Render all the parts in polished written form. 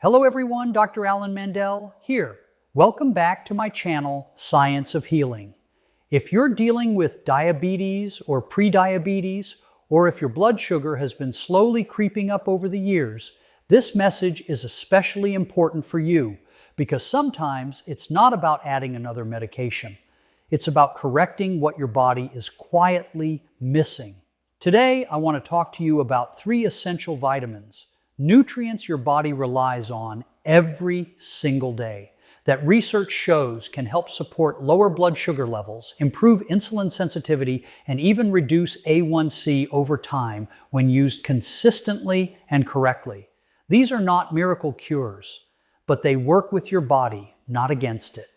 Hello everyone, Dr. Alan Mandell here. Welcome back to my channel, Science of Healing. If you're dealing with diabetes or prediabetes, or if your blood sugar has been slowly creeping up over the years, this message is especially important for you because sometimes it's not about adding another medication. It's about correcting what your body is quietly missing. Today, I want to talk to you about 3 essential vitamins, nutrients your body relies on every single day, that research shows can help support lower blood sugar levels, improve insulin sensitivity, and even reduce A1C over time when used consistently and correctly. These are not miracle cures, but they work with your body, not against it.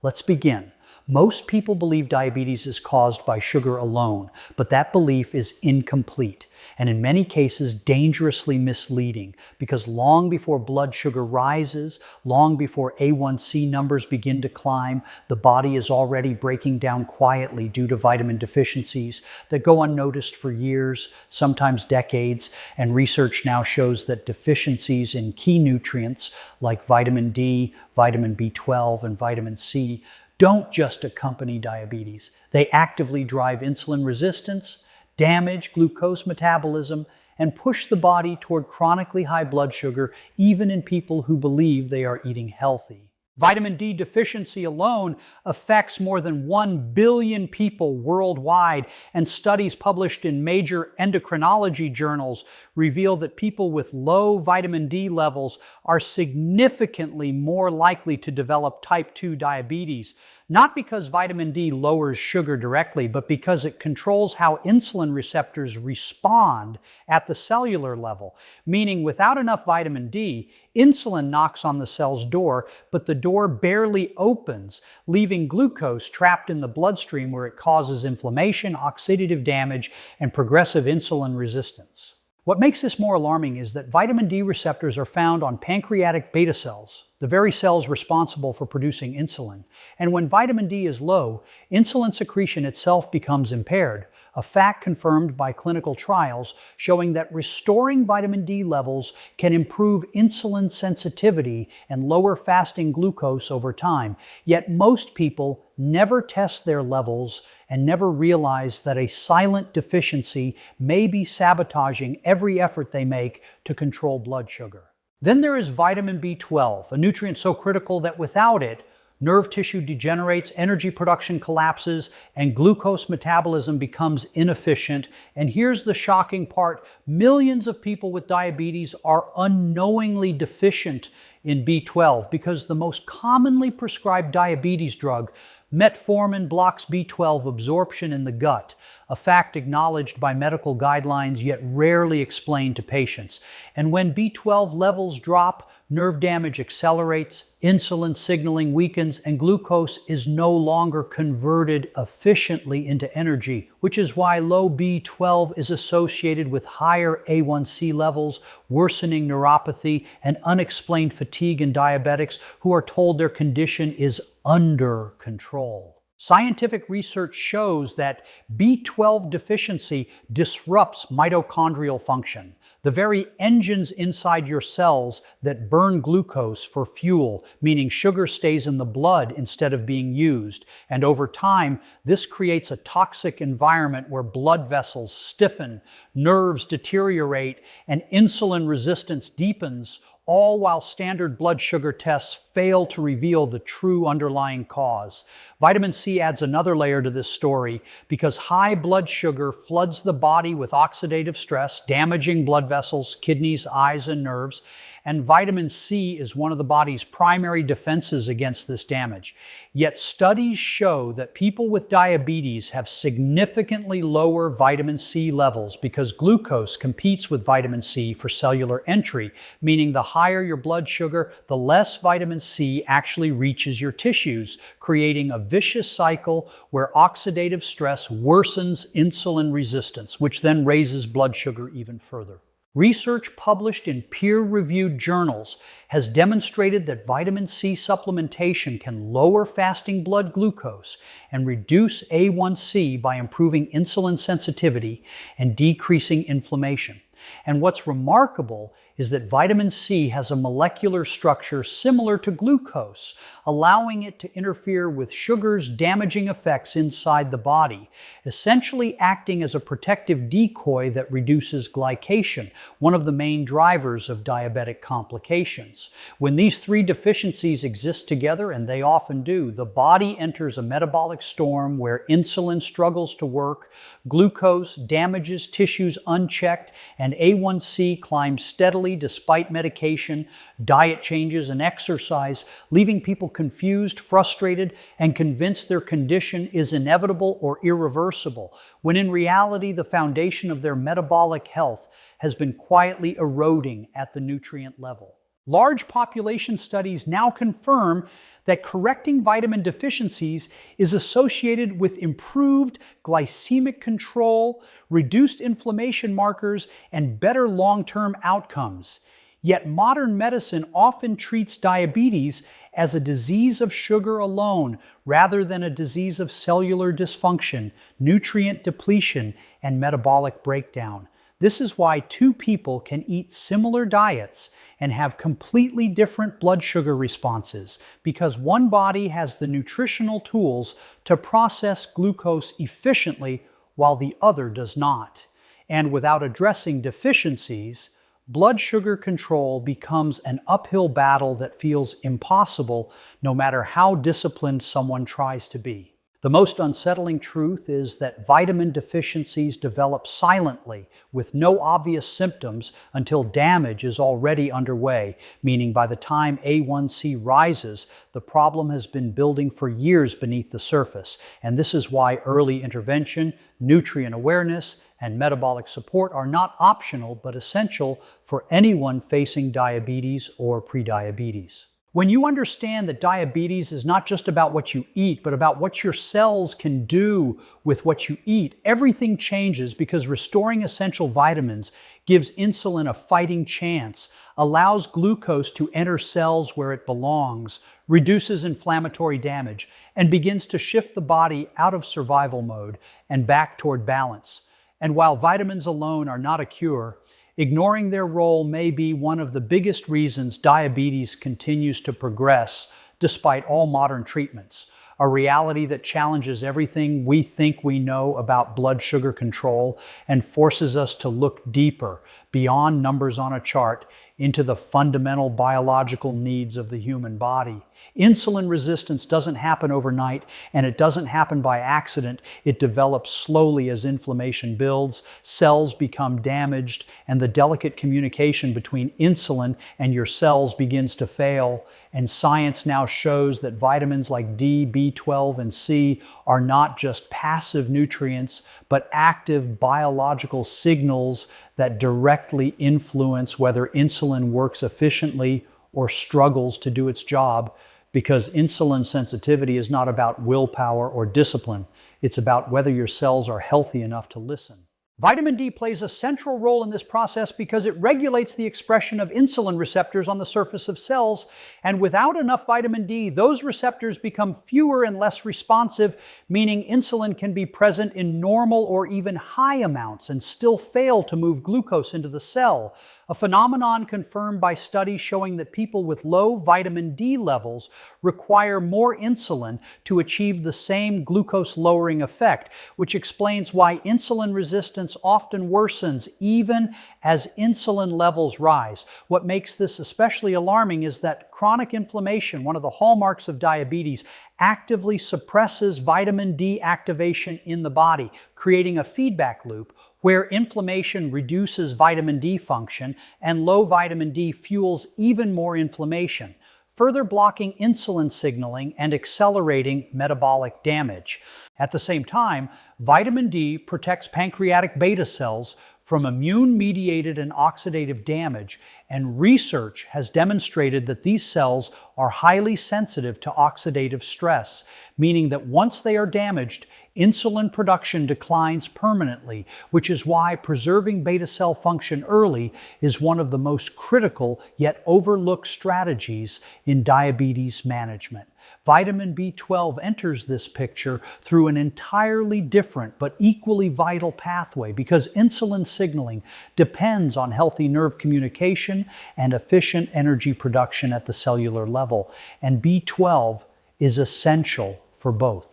Let's begin. Most people believe diabetes is caused by sugar alone, but that belief is incomplete and in many cases dangerously misleading because long before blood sugar rises, long before A1C numbers begin to climb, the body is already breaking down quietly due to vitamin deficiencies that go unnoticed for years, sometimes decades, and research now shows that deficiencies in key nutrients like vitamin D, vitamin B12, and vitamin C don't just accompany diabetes. They actively drive insulin resistance, damage glucose metabolism, and push the body toward chronically high blood sugar, even in people who believe they are eating healthy. Vitamin D deficiency alone affects more than 1 billion people worldwide, and studies published in major endocrinology journals reveal that people with low vitamin D levels are significantly more likely to develop type 2 diabetes, not because vitamin D lowers sugar directly, but because it controls how insulin receptors respond at the cellular level, meaning without enough vitamin D, insulin knocks on the cell's door, but the door barely opens, leaving glucose trapped in the bloodstream where it causes inflammation, oxidative damage, and progressive insulin resistance. What makes this more alarming is that vitamin D receptors are found on pancreatic beta cells, the very cells responsible for producing insulin. And when vitamin D is low, insulin secretion itself becomes impaired, a fact confirmed by clinical trials showing that restoring vitamin D levels can improve insulin sensitivity and lower fasting glucose over time. Yet most people never test their levels and never realize that a silent deficiency may be sabotaging every effort they make to control blood sugar. Then there is vitamin B12, a nutrient so critical that without it, nerve tissue degenerates, energy production collapses, and glucose metabolism becomes inefficient. And here's the shocking part: millions of people with diabetes are unknowingly deficient in B12 because the most commonly prescribed diabetes drug, metformin, blocks B12 absorption in the gut, a fact acknowledged by medical guidelines yet rarely explained to patients. And when B12 levels drop, nerve damage accelerates, insulin signaling weakens, and glucose is no longer converted efficiently into energy, which is why low B12 is associated with higher A1C levels, worsening neuropathy, and unexplained fatigue in diabetics who are told their condition is under control. Scientific research shows that B12 deficiency disrupts mitochondrial function, the very engines inside your cells that burn glucose for fuel, meaning sugar stays in the blood instead of being used. And over time, this creates a toxic environment where blood vessels stiffen, nerves deteriorate, and insulin resistance deepens, all while standard blood sugar tests fail to reveal the true underlying cause. Vitamin C adds another layer to this story because high blood sugar floods the body with oxidative stress, damaging blood vessels, kidneys, eyes, and nerves. And vitamin C is one of the body's primary defenses against this damage. Yet studies show that people with diabetes have significantly lower vitamin C levels because glucose competes with vitamin C for cellular entry, meaning the higher your blood sugar, the less vitamin C actually reaches your tissues, creating a vicious cycle where oxidative stress worsens insulin resistance, which then raises blood sugar even further. Research published in peer-reviewed journals has demonstrated that vitamin C supplementation can lower fasting blood glucose and reduce A1C by improving insulin sensitivity and decreasing inflammation. And what's remarkable is that vitamin C has a molecular structure similar to glucose, allowing it to interfere with sugar's damaging effects inside the body, essentially acting as a protective decoy that reduces glycation, one of the main drivers of diabetic complications. When these three deficiencies exist together, and they often do, the body enters a metabolic storm where insulin struggles to work, glucose damages tissues unchecked, and A1C climbs steadily despite medication, diet changes, and exercise, leaving people confused, frustrated, and convinced their condition is inevitable or irreversible, when in reality the foundation of their metabolic health has been quietly eroding at the nutrient level. Large population studies now confirm that correcting vitamin deficiencies is associated with improved glycemic control, reduced inflammation markers, and better long-term outcomes. Yet modern medicine often treats diabetes as a disease of sugar alone rather than a disease of cellular dysfunction, nutrient depletion, and metabolic breakdown. This is why two people can eat similar diets and have completely different blood sugar responses, because one body has the nutritional tools to process glucose efficiently while the other does not. And without addressing deficiencies, blood sugar control becomes an uphill battle that feels impossible no matter how disciplined someone tries to be. The most unsettling truth is that vitamin deficiencies develop silently with no obvious symptoms until damage is already underway, meaning by the time A1C rises, the problem has been building for years beneath the surface. And this is why early intervention, nutrient awareness, and metabolic support are not optional but essential for anyone facing diabetes or prediabetes. When you understand that diabetes is not just about what you eat, but about what your cells can do with what you eat, everything changes, because restoring essential vitamins gives insulin a fighting chance, allows glucose to enter cells where it belongs, reduces inflammatory damage, and begins to shift the body out of survival mode and back toward balance. And while vitamins alone are not a cure, ignoring their role may be one of the biggest reasons diabetes continues to progress despite all modern treatments, a reality that challenges everything we think we know about blood sugar control and forces us to look deeper, beyond numbers on a chart, into the fundamental biological needs of the human body. Insulin resistance doesn't happen overnight, and it doesn't happen by accident. It develops slowly as inflammation builds, cells become damaged, and the delicate communication between insulin and your cells begins to fail. And science now shows that vitamins like D, B12, and C are not just passive nutrients, but active biological signals that directly influence whether insulin works efficiently or struggles to do its job, because insulin sensitivity is not about willpower or discipline. It's about whether your cells are healthy enough to listen. Vitamin D plays a central role in this process because it regulates the expression of insulin receptors on the surface of cells, and without enough vitamin D, those receptors become fewer and less responsive, meaning insulin can be present in normal or even high amounts and still fail to move glucose into the cell, a phenomenon confirmed by studies showing that people with low vitamin D levels require more insulin to achieve the same glucose-lowering effect, which explains why insulin resistance often worsens even as insulin levels rise. What makes this especially alarming is that chronic inflammation, one of the hallmarks of diabetes, actively suppresses vitamin D activation in the body, creating a feedback loop where inflammation reduces vitamin D function and low vitamin D fuels even more inflammation, further blocking insulin signaling and accelerating metabolic damage. At the same time, vitamin D protects pancreatic beta cells from immune-mediated and oxidative damage, and research has demonstrated that these cells are highly sensitive to oxidative stress, meaning that once they are damaged, insulin production declines permanently, which is why preserving beta cell function early is one of the most critical yet overlooked strategies in diabetes management. Vitamin B12 enters this picture through an entirely different but equally vital pathway because insulin signaling depends on healthy nerve communication and efficient energy production at the cellular level, and B12 is essential for both.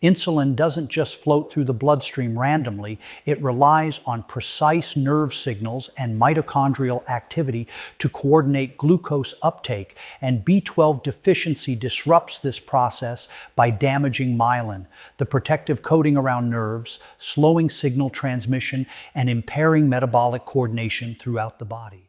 Insulin doesn't just float through the bloodstream randomly, it relies on precise nerve signals and mitochondrial activity to coordinate glucose uptake, and B12 deficiency disrupts this process by damaging myelin, the protective coating around nerves, slowing signal transmission, and impairing metabolic coordination throughout the body.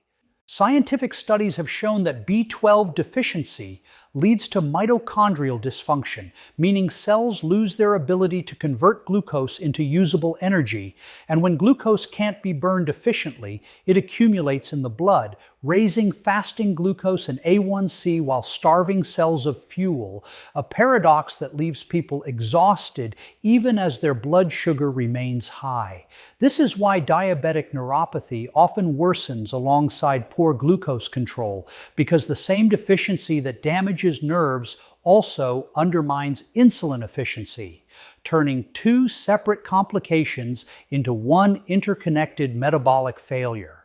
Scientific studies have shown that B12 deficiency leads to mitochondrial dysfunction, meaning cells lose their ability to convert glucose into usable energy, and when glucose can't be burned efficiently, it accumulates in the blood, raising fasting glucose and A1C while starving cells of fuel, a paradox that leaves people exhausted even as their blood sugar remains high. This is why diabetic neuropathy often worsens alongside poor glucose control, because the same deficiency that damages nerves also undermines insulin efficiency, turning two separate complications into one interconnected metabolic failure.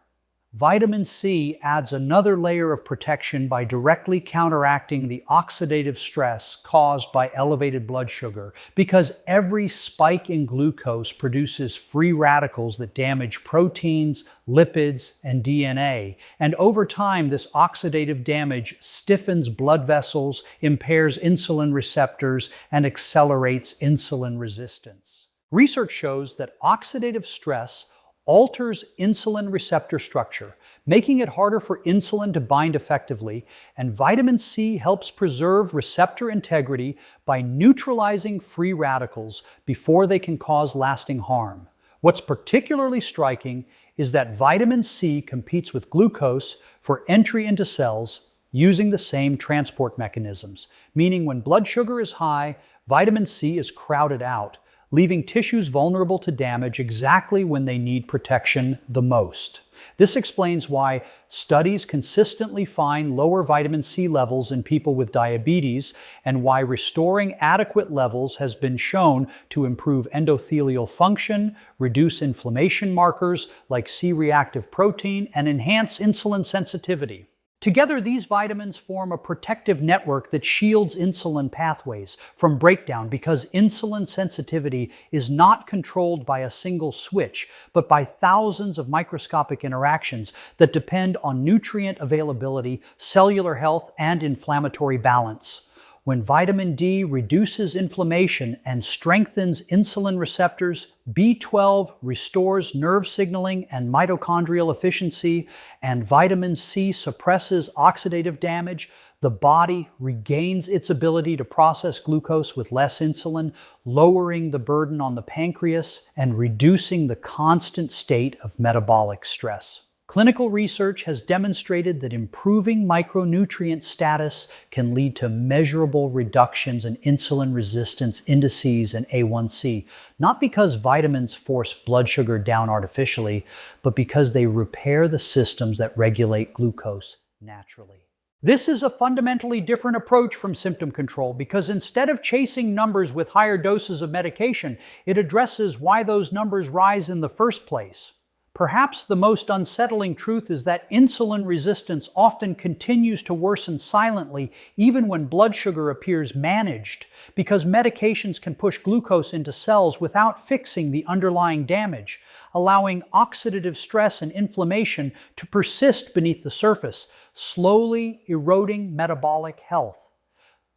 Vitamin C adds another layer of protection by directly counteracting the oxidative stress caused by elevated blood sugar, because every spike in glucose produces free radicals that damage proteins, lipids, and DNA. And over time, this oxidative damage stiffens blood vessels, impairs insulin receptors, and accelerates insulin resistance. Research shows that oxidative stress alters insulin receptor structure, making it harder for insulin to bind effectively, and vitamin C helps preserve receptor integrity by neutralizing free radicals before they can cause lasting harm. What's particularly striking is that vitamin C competes with glucose for entry into cells using the same transport mechanisms, meaning when blood sugar is high, vitamin C is crowded out, leaving tissues vulnerable to damage exactly when they need protection the most. This explains why studies consistently find lower vitamin C levels in people with diabetes, and why restoring adequate levels has been shown to improve endothelial function, reduce inflammation markers like C-reactive protein, and enhance insulin sensitivity. Together, these vitamins form a protective network that shields insulin pathways from breakdown, because insulin sensitivity is not controlled by a single switch, but by thousands of microscopic interactions that depend on nutrient availability, cellular health, and inflammatory balance. When vitamin D reduces inflammation and strengthens insulin receptors, B12 restores nerve signaling and mitochondrial efficiency, and vitamin C suppresses oxidative damage, the body regains its ability to process glucose with less insulin, lowering the burden on the pancreas and reducing the constant state of metabolic stress. Clinical research has demonstrated that improving micronutrient status can lead to measurable reductions in insulin resistance indices and A1C, not because vitamins force blood sugar down artificially, but because they repair the systems that regulate glucose naturally. This is a fundamentally different approach from symptom control, because instead of chasing numbers with higher doses of medication, it addresses why those numbers rise in the first place. Perhaps the most unsettling truth is that insulin resistance often continues to worsen silently even when blood sugar appears managed, because medications can push glucose into cells without fixing the underlying damage, allowing oxidative stress and inflammation to persist beneath the surface, slowly eroding metabolic health.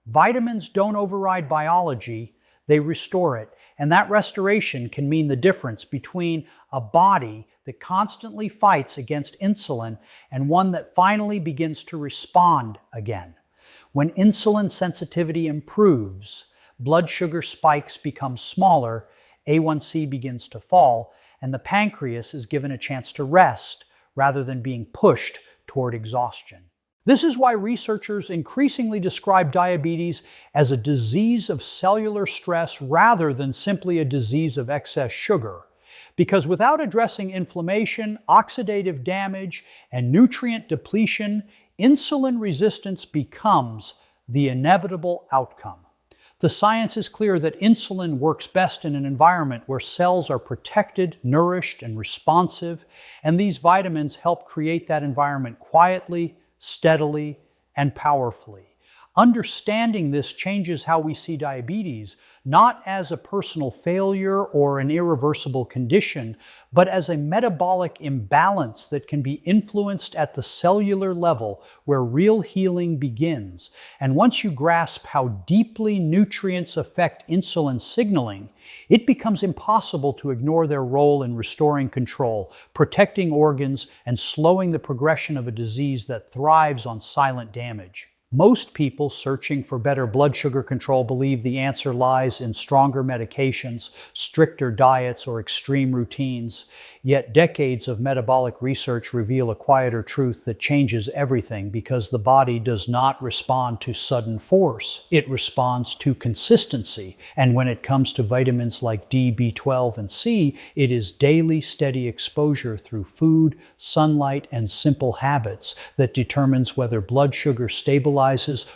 Vitamins don't override biology, they restore it, and that restoration can mean the difference between a body that constantly fights against insulin and one that finally begins to respond again. When insulin sensitivity improves, blood sugar spikes become smaller, A1C begins to fall, and the pancreas is given a chance to rest rather than being pushed toward exhaustion. This is why researchers increasingly describe diabetes as a disease of cellular stress rather than simply a disease of excess sugar. Because without addressing inflammation, oxidative damage, and nutrient depletion, insulin resistance becomes the inevitable outcome. The science is clear that insulin works best in an environment where cells are protected, nourished, and responsive, and these vitamins help create that environment quietly, steadily, and powerfully. Understanding this changes how we see diabetes, not as a personal failure or an irreversible condition, but as a metabolic imbalance that can be influenced at the cellular level where real healing begins. And once you grasp how deeply nutrients affect insulin signaling, it becomes impossible to ignore their role in restoring control, protecting organs, and slowing the progression of a disease that thrives on silent damage. Most people searching for better blood sugar control believe the answer lies in stronger medications, stricter diets, or extreme routines. Yet decades of metabolic research reveal a quieter truth that changes everything because the body does not respond to sudden force. It responds to consistency. And when it comes to vitamins like D, B12, and C, it is daily steady exposure through food, sunlight, and simple habits that determines whether blood sugar stabilizes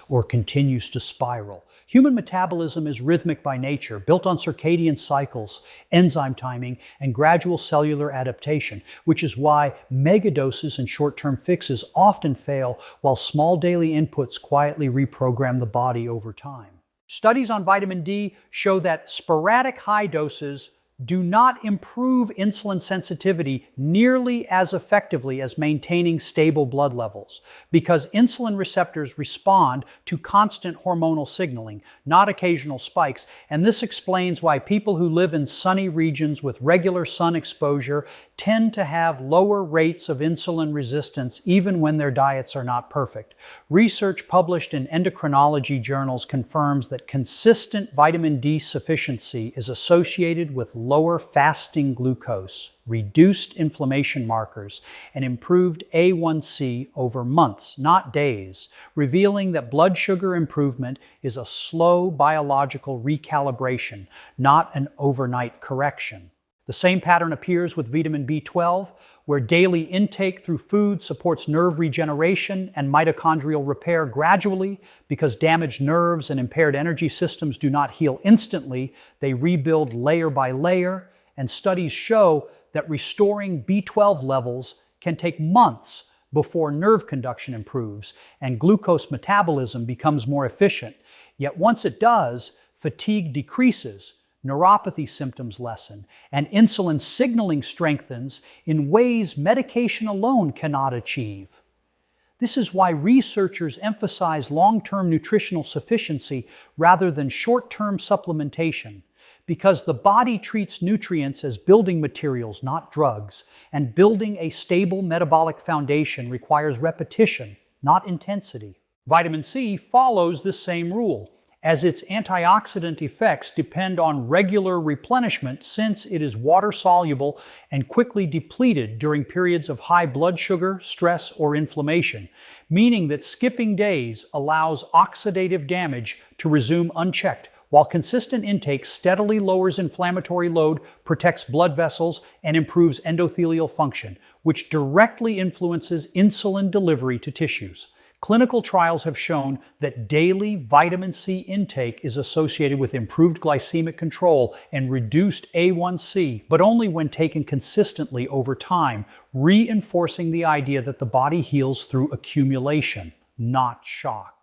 or continues to spiral. Human metabolism is rhythmic by nature, built on circadian cycles, enzyme timing, and gradual cellular adaptation, which is why megadoses and short-term fixes often fail, while small daily inputs quietly reprogram the body over time. Studies on vitamin D show that sporadic high doses do not improve insulin sensitivity nearly as effectively as maintaining stable blood levels, because insulin receptors respond to constant hormonal signaling, not occasional spikes, and this explains why people who live in sunny regions with regular sun exposure tend to have lower rates of insulin resistance even when their diets are not perfect. Research published in endocrinology journals confirms that consistent vitamin D sufficiency is associated with lower fasting glucose, reduced inflammation markers, and improved A1C over months, not days, revealing that blood sugar improvement is a slow biological recalibration, not an overnight correction. The same pattern appears with vitamin B12, where daily intake through food supports nerve regeneration and mitochondrial repair gradually. Because damaged nerves and impaired energy systems do not heal instantly, they rebuild layer by layer, and studies show that restoring B12 levels can take months before nerve conduction improves and glucose metabolism becomes more efficient. Yet once it does, fatigue decreases, neuropathy symptoms lessen, and insulin signaling strengthens in ways medication alone cannot achieve. This is why researchers emphasize long-term nutritional sufficiency rather than short-term supplementation, because the body treats nutrients as building materials, not drugs, and building a stable metabolic foundation requires repetition, not intensity. Vitamin C follows this same rule, as its antioxidant effects depend on regular replenishment since it is water-soluble and quickly depleted during periods of high blood sugar, stress, or inflammation, meaning that skipping days allows oxidative damage to resume unchecked, while consistent intake steadily lowers inflammatory load, protects blood vessels, and improves endothelial function, which directly influences insulin delivery to tissues. Clinical trials have shown that daily vitamin C intake is associated with improved glycemic control and reduced A1C, but only when taken consistently over time, reinforcing the idea that the body heals through accumulation, not shock.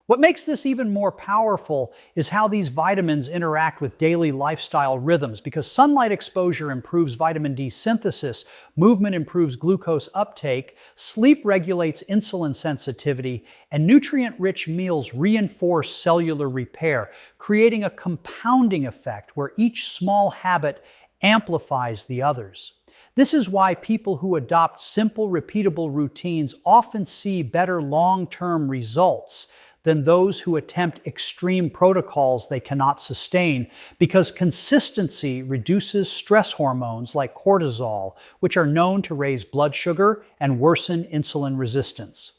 What makes this even more powerful is how these vitamins interact with daily lifestyle rhythms, because sunlight exposure improves vitamin D synthesis, movement improves glucose uptake, sleep regulates insulin sensitivity, and nutrient-rich meals reinforce cellular repair, creating a compounding effect where each small habit amplifies the others. This is why people who adopt simple, repeatable routines often see better long-term results than those who attempt extreme protocols they cannot sustain, because consistency reduces stress hormones like cortisol, which are known to raise blood sugar and worsen insulin resistance.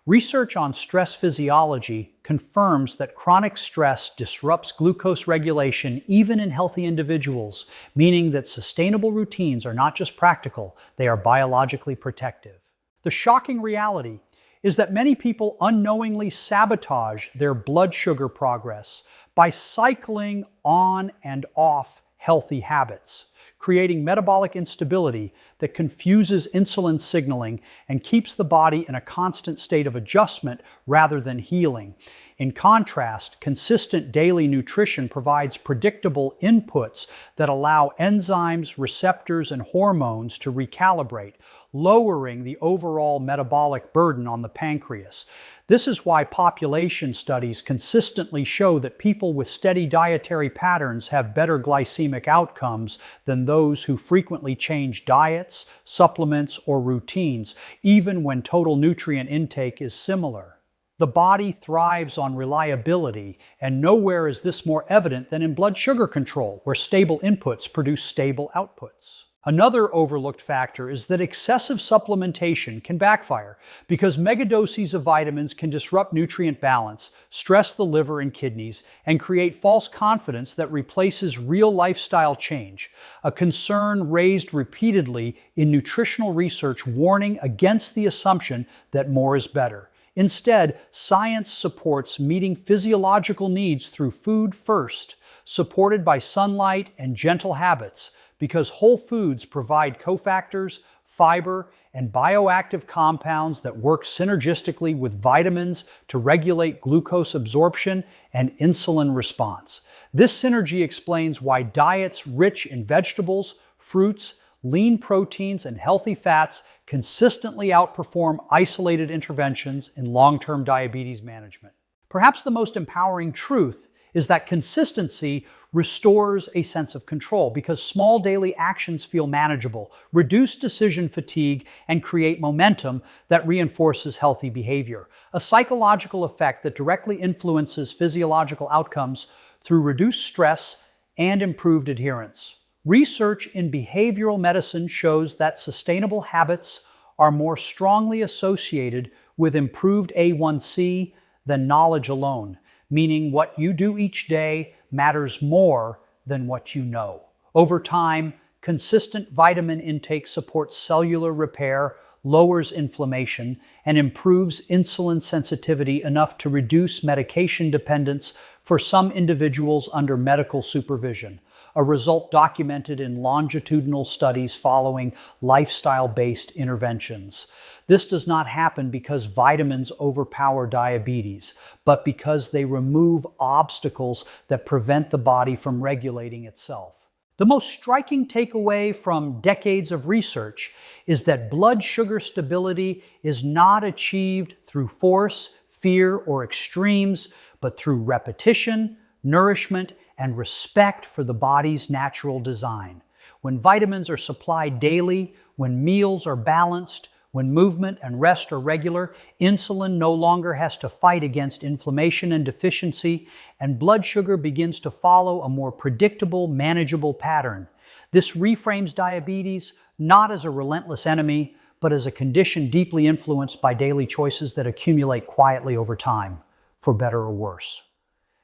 Research on stress physiology confirms that chronic stress disrupts glucose regulation even in healthy individuals, meaning that sustainable routines are not just practical, they are biologically protective. The shocking reality is that many people unknowingly sabotage their blood sugar progress by cycling on and off healthy habits, creating metabolic instability that confuses insulin signaling and keeps the body in a constant state of adjustment rather than healing. In contrast, consistent daily nutrition provides predictable inputs that allow enzymes, receptors, and hormones to recalibrate, lowering the overall metabolic burden on the pancreas. This is why population studies consistently show that people with steady dietary patterns have better glycemic outcomes than those who frequently change diets, supplements, or routines, even when total nutrient intake is similar. The body thrives on reliability, and nowhere is this more evident than in blood sugar control, where stable inputs produce stable outputs. Another overlooked factor is that excessive supplementation can backfire because megadoses of vitamins can disrupt nutrient balance, stress the liver and kidneys, and create false confidence that replaces real lifestyle change, a concern raised repeatedly in nutritional research warning against the assumption that more is better. Instead, science supports meeting physiological needs through food first, supported by sunlight and gentle habits, because whole foods provide cofactors, fiber, and bioactive compounds that work synergistically with vitamins to regulate glucose absorption and insulin response. This synergy explains why diets rich in vegetables, fruits, lean proteins, and healthy fats consistently outperform isolated interventions in long-term diabetes management. Perhaps the most empowering truth is that consistency restores a sense of control because small daily actions feel manageable, reduce decision fatigue, and create momentum that reinforces healthy behavior, a psychological effect that directly influences physiological outcomes through reduced stress and improved adherence. Research in behavioral medicine shows that sustainable habits are more strongly associated with improved A1C than knowledge alone, meaning what you do each day matters more than what you know. Over time, consistent vitamin intake supports cellular repair, lowers inflammation, and improves insulin sensitivity enough to reduce medication dependence for some individuals under medical supervision, a result documented in longitudinal studies following lifestyle-based interventions. This does not happen because vitamins overpower diabetes, but because they remove obstacles that prevent the body from regulating itself. The most striking takeaway from decades of research is that blood sugar stability is not achieved through force, fear, or extremes, but through repetition, nourishment, and respect for the body's natural design. When vitamins are supplied daily, when meals are balanced, when movement and rest are regular, insulin no longer has to fight against inflammation and deficiency, and blood sugar begins to follow a more predictable, manageable pattern. This reframes diabetes not as a relentless enemy, but as a condition deeply influenced by daily choices that accumulate quietly over time, for better or worse.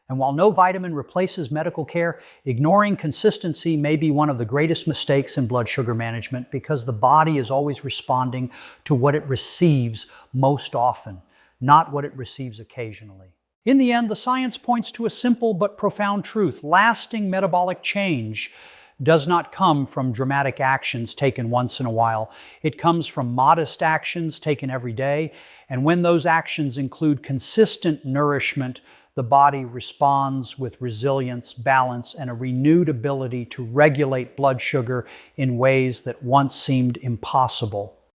And while no vitamin replaces medical care, ignoring consistency may be one of the greatest mistakes in blood sugar management because the body is always responding to what it receives most often, not what it receives occasionally. In the end, the science points to a simple but profound truth. Lasting metabolic change does not come from dramatic actions taken once in a while. It comes from modest actions taken every day, and when those actions include consistent nourishment, the body responds with resilience, balance, and a renewed ability to regulate blood sugar in ways that once seemed impossible.